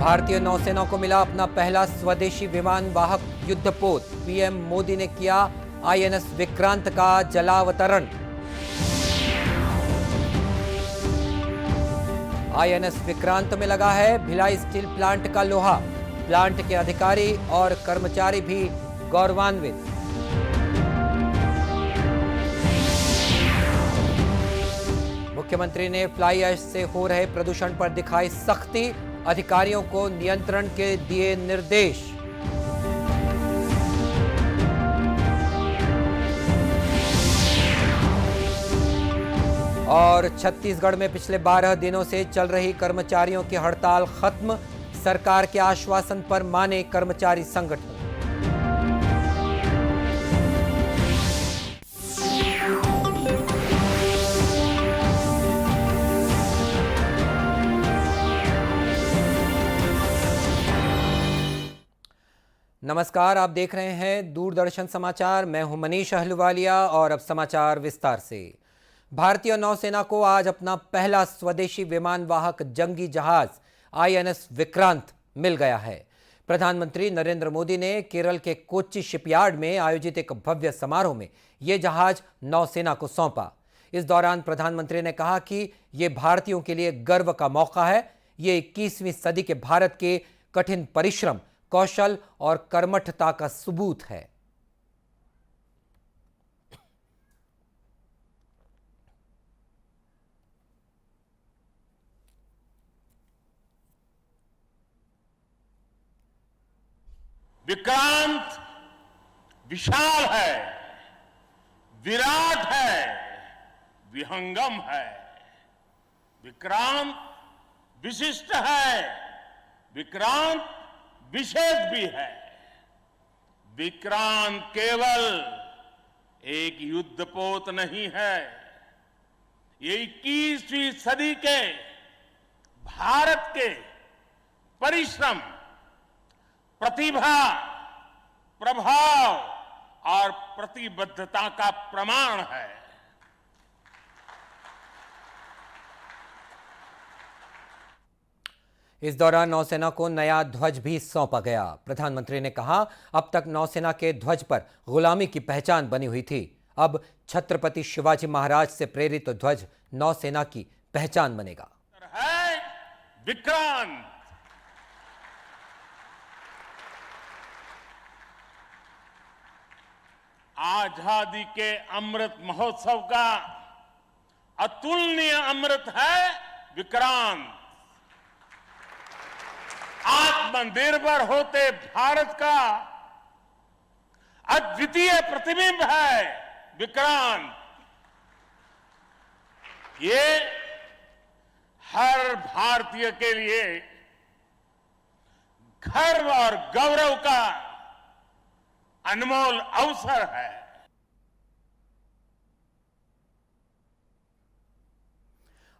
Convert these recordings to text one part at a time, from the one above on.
भारतीय नौसेना को मिला अपना पहला स्वदेशी विमान वाहक युद्धपोत। पीएम मोदी ने किया आईएनएस विक्रांत का जलावतरण। आईएनएस विक्रांत में लगा है भिलाई स्टील प्लांट का लोहा। प्लांट के अधिकारी और कर्मचारी भी गौरवान्वित। मुख्यमंत्री ने फ्लाई ऐश से हो रहे प्रदूषण पर दिखाई सख्ती। अधिकारियों को नियंत्रण के दिए निर्देश। और छत्तीसगढ़ में पिछले 12 दिनों से चल रही कर्मचारियों की हड़ताल खत्म। सरकार के आश्वासन पर माने कर्मचारी संगठन। नमस्कार, आप देख रहे हैं दूरदर्शन समाचार। मैं हूं मनीष अहलुवालिया और अब समाचार विस्तार से। भारतीय नौसेना को आज अपना पहला स्वदेशी विमान वाहक जंगी जहाज आईएनएस विक्रांत मिल गया है। प्रधानमंत्री नरेंद्र मोदी ने केरल के कोच्चि शिपयार्ड में आयोजित एक भव्य समारोह में यह जहाज नौसेना को सौंपा। इस दौरान प्रधानमंत्री ने कहा कि यह भारतीयों के लिए गर्व का मौका है। ये 21वीं सदी के भारत के कठिन परिश्रम, कौशल और कर्मठता का सबूत है। विक्रांत विशाल है, विराट है, विहंगम है। विक्रांत विशिष्ट है, विक्रांत विशेष भी है। विक्रांत केवल एक युद्धपोत नहीं है, ये 21वीं सदी के भारत के परिश्रम, प्रतिभा, प्रभाव और प्रतिबद्धता का प्रमाण है। इस दौरान नौसेना को नया ध्वज भी सौंपा गया। प्रधानमंत्री ने कहा, अब तक नौसेना के ध्वज पर गुलामी की पहचान बनी हुई थी। अब छत्रपति शिवाजी महाराज से प्रेरित ध्वज नौसेना की पहचान बनेगा। है विक्रांत। आजादी के अमृत महोत्सव का अतुलनीय अमृत है विक्रांत। आत्मनिर्भर होते भारत का अद्वितीय प्रतिबिंब है विक्रांत। ये हर भारतीय के लिए गर्व और गौरव का अनमोल अवसर है।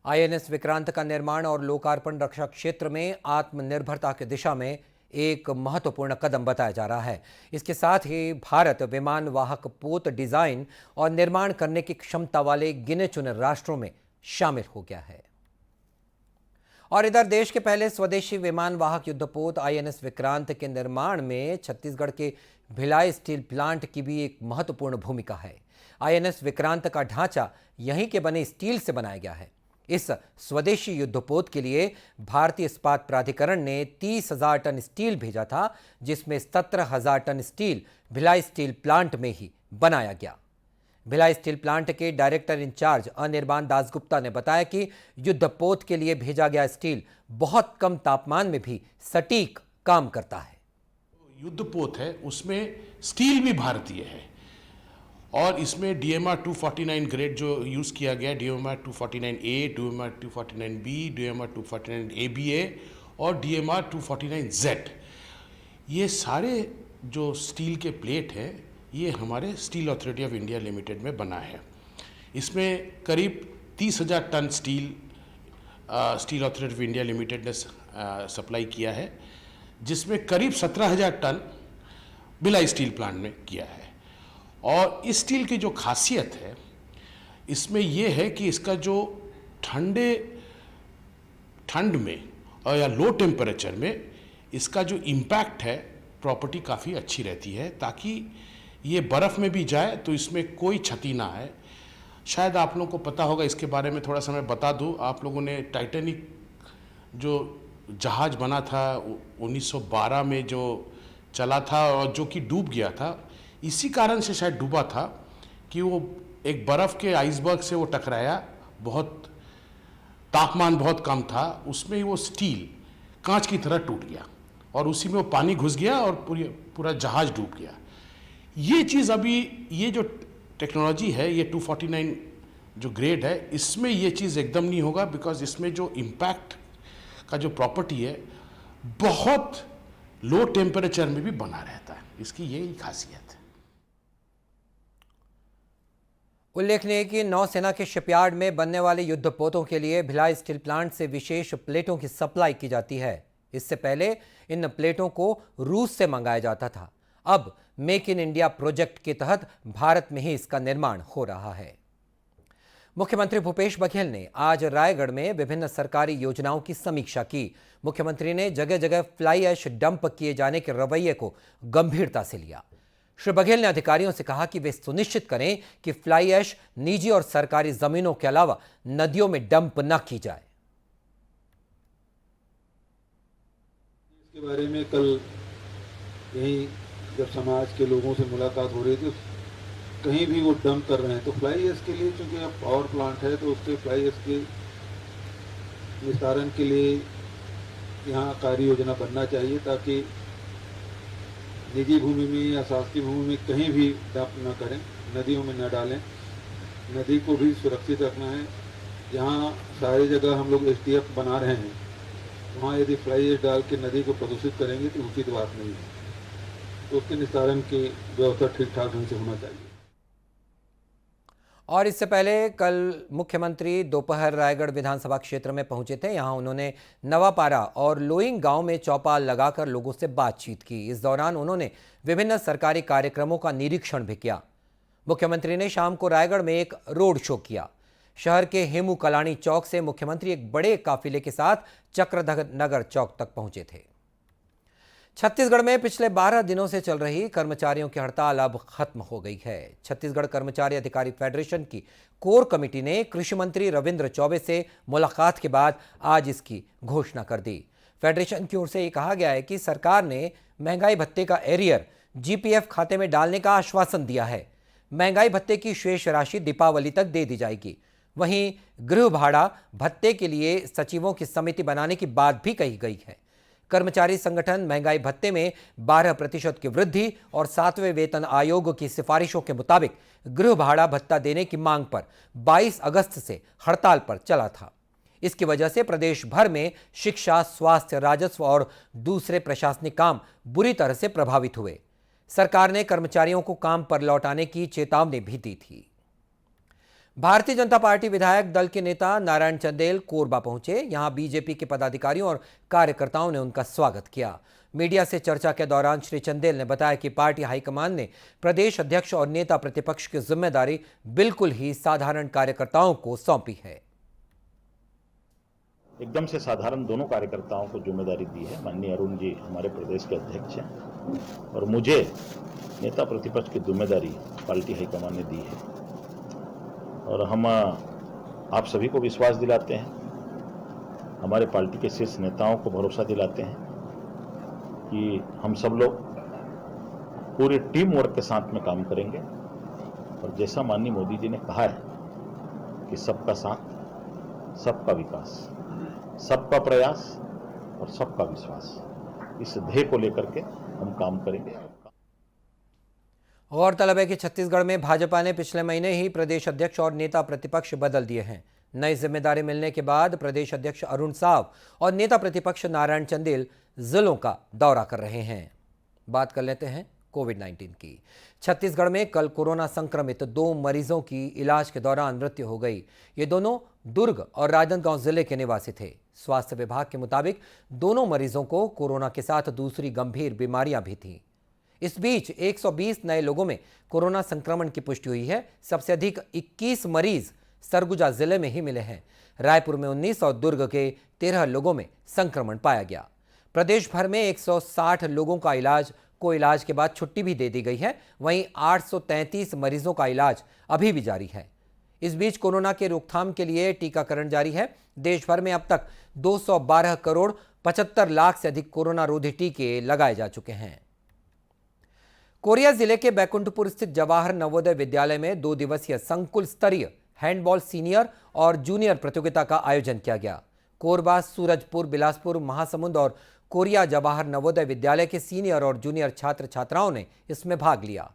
आईएनएस विक्रांत का निर्माण और लोकार्पण रक्षा क्षेत्र में आत्मनिर्भरता की दिशा में एक महत्वपूर्ण कदम बताया जा रहा है। इसके साथ ही भारत विमान वाहक पोत डिजाइन और निर्माण करने की क्षमता वाले गिने चुने राष्ट्रों में शामिल हो गया है। और इधर देश के पहले स्वदेशी विमान वाहक युद्धपोत आईएनएस विक्रांत के निर्माण में छत्तीसगढ़ के भिलाई स्टील प्लांट की भी एक महत्वपूर्ण भूमिका है। आईएनएस विक्रांत का ढांचा यहीं के बने स्टील से बनाया गया है। इस स्वदेशी युद्धपोत के लिए भारतीय इस्पात प्राधिकरण ने 30,000 टन स्टील भेजा था, जिसमें 17,000 ton steel Bhilai steel plant में ही बनाया गया। भिलाई स्टील प्लांट के डायरेक्टर इंचार्ज अनिर्बान दासगुप्ता ने बताया कि युद्धपोत के लिए भेजा गया स्टील बहुत कम तापमान में भी सटीक काम करता है। युद्धपोत है, उसमें स्टील भी भारतीय है और इसमें DMR 249 ग्रेड जो यूज़ किया गया, DMR 249A, DMR 249B, DMR 249ABA और DMR 249Z, ये सारे जो स्टील के प्लेट हैं ये हमारे steel authority of India limited में बना है। इसमें करीब 30,000 ton steel steel authority of India limited ने सप्लाई किया है, जिसमें करीब 17,000 टन भिलाई स्टील प्लांट ने किया है। और इस स्टील की जो खासियत है इसमें यह है कि इसका जो ठंड में और या लो टेम्परेचर में इसका जो इम्पैक्ट है प्रॉपर्टी काफ़ी अच्छी रहती है, ताकि ये बर्फ़ में भी जाए तो इसमें कोई क्षति ना है। शायद आप लोगों को पता होगा, इसके बारे में थोड़ा सा मैं बता दूं। आप लोगों ने टाइटैनिक जो जहाज़ बना था 1912 में जो चला था और जो कि डूब गया था, इसी कारण से शायद डूबा था कि वो एक बर्फ़ के आइसबर्ग से वो टकराया, बहुत तापमान बहुत कम था, उसमें ही वो स्टील कांच की तरह टूट गया और उसी में वो पानी घुस गया और पूरा जहाज़ डूब गया। ये चीज़ अभी ये जो टेक्नोलॉजी है, ये 249 जो ग्रेड है, इसमें ये चीज़ एकदम नहीं होगा, बिकॉज इसमें जो इम्पैक्ट का जो प्रॉपर्टी है बहुत लो टेम्परेचर में भी बना रहता है। इसकी यही खासियत है। उल्लेखनीय है कि नौसेना के शिपयार्ड में बनने वाले युद्धपोतों के लिए भिलाई स्टील प्लांट से विशेष प्लेटों की सप्लाई की जाती है। इससे पहले इन प्लेटों को रूस से मंगाया जाता था। अब मेक इन इंडिया प्रोजेक्ट के तहत भारत में ही इसका निर्माण हो रहा है। मुख्यमंत्री भूपेश बघेल ने आज रायगढ़ में विभिन्न सरकारी योजनाओं की समीक्षा की। मुख्यमंत्री ने जगह जगह फ्लाई ऐश डंप किए जाने के रवैये को गंभीरता से लिया। श्री बघेल ने अधिकारियों से कहा कि वे सुनिश्चित करें कि फ्लाई ऐश निजी और सरकारी जमीनों के अलावा नदियों में डंप न की जाए। इसके बारे में कल यही जब समाज के लोगों से मुलाकात हो रही थी, कहीं भी वो डंप कर रहे हैं, तो फ्लाई ऐश के लिए, चूंकि अब पावर प्लांट है तो उसके फ्लाई ऐश के निस्तारण के लिए यहाँ कार्य योजना बनना चाहिए, ताकि निजी भूमि में या शासकीय भूमि में कहीं भी डंप न करें, नदियों में न डालें। नदी को भी सुरक्षित रखना है। जहाँ सारी जगह हम लोग STF बना रहे हैं, वहाँ यदि फ्लाई ऐश डाल के नदी को प्रदूषित करेंगे तो उचित बात नहीं है। तो उसके निस्तारण की व्यवस्था ठीक ठाक ढंग से होना चाहिए। और इससे पहले कल मुख्यमंत्री दोपहर रायगढ़ विधानसभा क्षेत्र में पहुंचे थे। यहां उन्होंने नवापारा और लोइंग गांव में चौपाल लगाकर लोगों से बातचीत की। इस दौरान उन्होंने विभिन्न सरकारी कार्यक्रमों का निरीक्षण भी किया। मुख्यमंत्री ने शाम को रायगढ़ में एक रोड शो किया। शहर के हेमू कलानी चौक से मुख्यमंत्री एक बड़े काफिले के साथ चक्रधर चौक तक पहुंचे थे। छत्तीसगढ़ में पिछले 12 दिनों से चल रही कर्मचारियों की हड़ताल अब खत्म हो गई है। छत्तीसगढ़ कर्मचारी अधिकारी फेडरेशन की कोर कमेटी ने कृषि मंत्री रविंद्र चौबे से मुलाकात के बाद आज इसकी घोषणा कर दी। फेडरेशन की ओर से यह कहा गया है कि सरकार ने महंगाई भत्ते का एरियर GPF खाते में डालने का आश्वासन दिया है। महंगाई भत्ते की शेष राशि दीपावली तक दे दी जाएगी। वहीं गृह भाड़ा भत्ते के लिए सचिवों की समिति बनाने की बात भी कही गई है। कर्मचारी संगठन महंगाई भत्ते में 12% की वृद्धि और 7वें वेतन आयोग की सिफारिशों के मुताबिक गृह भाड़ा भत्ता देने की मांग पर 22 अगस्त से हड़ताल पर चला था। इसकी वजह से प्रदेश भर में शिक्षा, स्वास्थ्य, राजस्व और दूसरे प्रशासनिक काम बुरी तरह से प्रभावित हुए। सरकार ने कर्मचारियों को काम पर लौटाने की चेतावनी भी दी थी। भारतीय जनता पार्टी विधायक दल के नेता नारायण चंदेल कोरबा पहुंचे। यहां बीजेपी के पदाधिकारियों और कार्यकर्ताओं ने उनका स्वागत किया। मीडिया से चर्चा के दौरान श्री चंदेल ने बताया कि पार्टी हाईकमान ने प्रदेश अध्यक्ष और नेता प्रतिपक्ष की जिम्मेदारी बिल्कुल ही साधारण कार्यकर्ताओं को सौंपी है। एकदम से साधारण दोनों कार्यकर्ताओं को जिम्मेदारी दी है। माननीय अरुण जी हमारे प्रदेश के अध्यक्ष हैं और मुझे नेता प्रतिपक्ष की जिम्मेदारी पार्टी हाईकमान ने दी है और हम आप सभी को विश्वास दिलाते हैं, हमारे पार्टी के शीर्ष नेताओं को भरोसा दिलाते हैं कि हम सब लोग पूरे टीम वर्क के साथ में काम करेंगे और जैसा माननीय मोदी जी ने कहा है कि सबका साथ, सबका विकास, सबका प्रयास और सबका विश्वास, इस ध्येय को लेकर के हम काम करेंगे। गौरतलब है कि छत्तीसगढ़ में भाजपा ने पिछले महीने ही प्रदेश अध्यक्ष और नेता प्रतिपक्ष बदल दिए हैं। नई जिम्मेदारी मिलने के बाद प्रदेश अध्यक्ष अरुण साव और नेता प्रतिपक्ष नारायण चंदेल जिलों का दौरा कर रहे हैं। बात कर लेते हैं कोविड-19 की। छत्तीसगढ़ में कल कोरोना संक्रमित 2 मरीजों की इलाज के दौरान मृत्यु हो गई। ये दोनों दुर्ग और राजनांदगांव जिले के निवासी थे। स्वास्थ्य विभाग के मुताबिक दोनों मरीजों को कोरोना के साथ दूसरी गंभीर बीमारियां भी थीं। इस बीच 120 नए लोगों में कोरोना संक्रमण की पुष्टि हुई है। सबसे अधिक 21 मरीज सरगुजा जिले में ही मिले हैं। रायपुर में 19 और दुर्ग के 13 लोगों में संक्रमण पाया गया। प्रदेश भर में 160 लोगों का इलाज के बाद छुट्टी भी दे दी गई है। वहीं 833 मरीजों का इलाज अभी भी जारी है। इस बीच कोरोना के रोकथाम के लिए टीकाकरण जारी है। देश भर में अब तक 212 करोड़ 75 लाख से अधिक कोरोना रोधी टीके लगाए जा चुके हैं। कोरिया जिले के बैकुंठपुर स्थित जवाहर नवोदय विद्यालय में 2 दिवसीय संकुल स्तरीय हैंडबॉल सीनियर और जूनियर प्रतियोगिता का आयोजन किया गया। कोरबा, सूरजपुर, बिलासपुर, महासमुंद और कोरिया जवाहर नवोदय विद्यालय के सीनियर और जूनियर छात्र छात्राओं ने इसमें भाग लिया।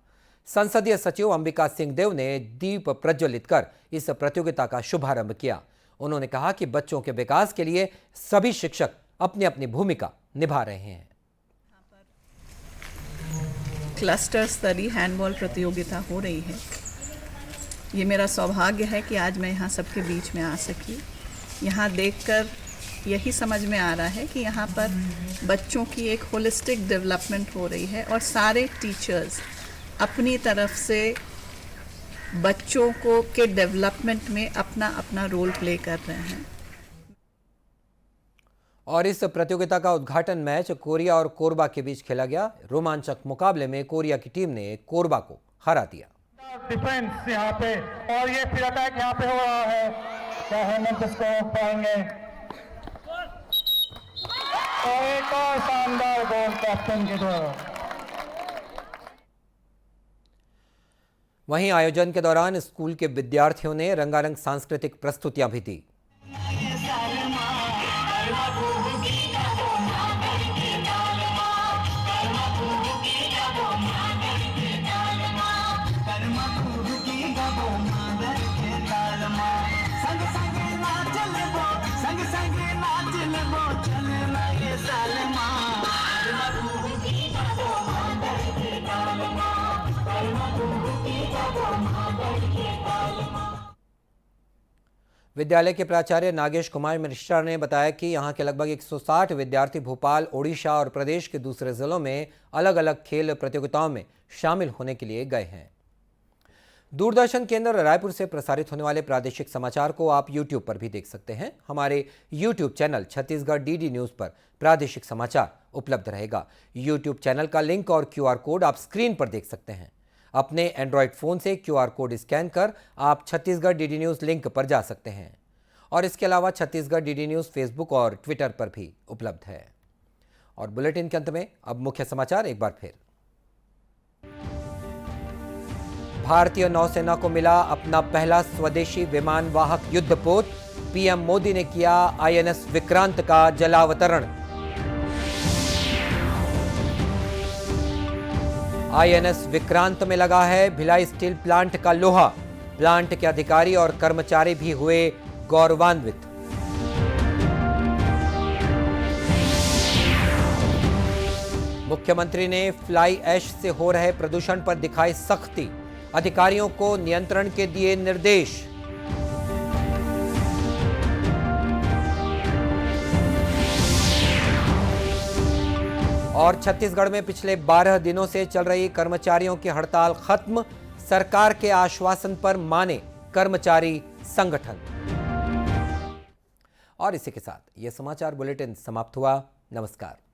संसदीय सचिव अंबिका सिंह देव ने दीप प्रज्वलित कर इस प्रतियोगिता का शुभारंभ किया। उन्होंने कहा कि बच्चों के विकास के लिए सभी शिक्षक अपनी अपनी भूमिका निभा रहे हैं। क्लस्टर स्तरीय हैंडबॉल प्रतियोगिता हो रही है। ये मेरा सौभाग्य है कि आज मैं यहाँ सबके बीच में आ सकी। यहाँ देखकर यही समझ में आ रहा है कि यहाँ पर बच्चों की एक होलिस्टिक डेवलपमेंट हो रही है और सारे टीचर्स अपनी तरफ से बच्चों को के डेवलपमेंट में अपना अपना रोल प्ले कर रहे हैं। और इस प्रतियोगिता का उद्घाटन मैच कोरिया और कोरबा के बीच खेला गया। रोमांचक मुकाबले में कोरिया की टीम ने कोरबा को हरा दिया। डिफेंस यहाँ पे और ये फिर अटैक यहाँ पे हो रहा है, क्या हेमंत इसको पाएंगे और एक और शानदार गोल कैप्टन के द्वारा। वहीं आयोजन के दौरान स्कूल के विद्यार्थियों ने रंगारंग सांस्कृतिक प्रस्तुतियां भी दी। विद्यालय के प्राचार्य नागेश कुमार मिश्रा ने बताया कि यहां के लगभग 160 विद्यार्थी भोपाल, ओडिशा और प्रदेश के दूसरे जिलों में अलग अलग खेल प्रतियोगिताओं में शामिल होने के लिए गए हैं। दूरदर्शन केंद्र रायपुर से प्रसारित होने वाले प्रादेशिक समाचार को आप YouTube पर भी देख सकते हैं। हमारे YouTube channel Chhattisgarh DD news पर प्रादेशिक समाचार उपलब्ध रहेगा। YouTube चैनल का लिंक और QR कोड आप स्क्रीन पर देख सकते हैं। अपने एंड्रॉयड फ़ोन से QR कोड स्कैन कर आप छत्तीसगढ़ DD न्यूज़ लिंक पर जा सकते हैं। और इसके अलावा छत्तीसगढ़ DD न्यूज़ फेसबुक और ट्विटर पर भी उपलब्ध है। और बुलेटिन के अंत में अब मुख्य समाचार एक बार फिर। भारतीय नौसेना को मिला अपना पहला स्वदेशी विमान वाहक युद्धपोत। PM मोदी ने किया INS विक्रांत का जलावतरण। INS विक्रांत में लगा है भिलाई स्टील प्लांट का लोहा। प्लांट के अधिकारी और कर्मचारी भी हुए गौरवान्वित। मुख्यमंत्री ने फ्लाई ऐश से हो रहे प्रदूषण पर दिखाई सख्ती। अधिकारियों को नियंत्रण के दिए निर्देश। और छत्तीसगढ़ में पिछले 12 दिनों से चल रही कर्मचारियों की हड़ताल खत्म। सरकार के आश्वासन पर माने कर्मचारी संगठन। और इसी के साथ यह समाचार बुलेटिन समाप्त हुआ। नमस्कार।